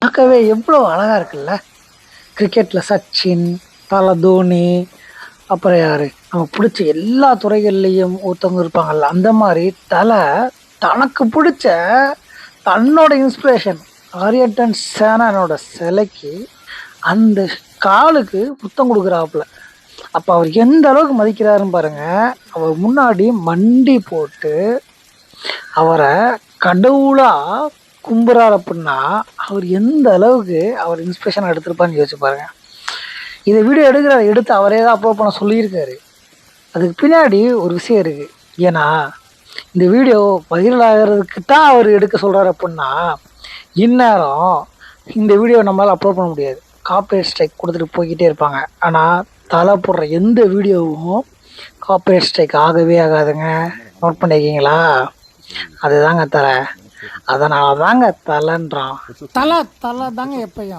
பார்க்கவே எவ்வளோ அழகாக இருக்குல்ல. கிரிக்கெட்டில் சச்சின், தலை தோனி, அப்புறம் யார் நமக்கு பிடிச்ச எல்லா துறைகள்லேயும் ஒருத்தவங்க இருப்பாங்கல்ல, அந்த மாதிரி தலை தனக்கு பிடிச்ச தன்னோட இன்ஸ்பிரேஷன் ஆரியட்டன் சேனனோட சிலைக்கு அந்த காலுக்கு முத்தம் கொடுக்குறாப்புல. அப்போ அவர் எந்த அளவுக்கு மதிக்கிறாருன்னு பாருங்க. அவர் முன்னாடி மண்டி போட்டு அவரை கடவுளா கும்புறாரு அப்படின்னா அவர் எந்த அளவுக்கு அவர் இன்ஸ்பிரேஷன் எடுத்திருப்பான்னு யோசிச்சு பாருங்க. இதை வீடியோ எடுத்து அவரே தான் அப்லோட் பண்ண சொல்லியிருக்காரு. அதுக்கு பின்னாடி ஒரு விஷயம் இருக்கு. ஏன்னா இந்த வீடியோ வைரல் ஆகிறதுக்கு தான் அவர் எடுக்க சொல்றாரு அப்படின்னா இந்நேரம் இந்த வீடியோ நம்மளால் அப்லோட் பண்ண முடியாது. காப்பிரைட் ஸ்ட்ரைக் கொடுத்துட்டு போய்கிட்டே இருப்பாங்க. ஆனால் தலை போடுற எந்த வீடியோவும் காப்பிரைட் ஸ்ட்ரைக் ஆகவே ஆகாதுங்க. நோட் பண்ணியிருக்கீங்களா? அதுதாங்க தலை. அதனால தாங்க தலைன்றான். தலை தாங்க எப்பயும்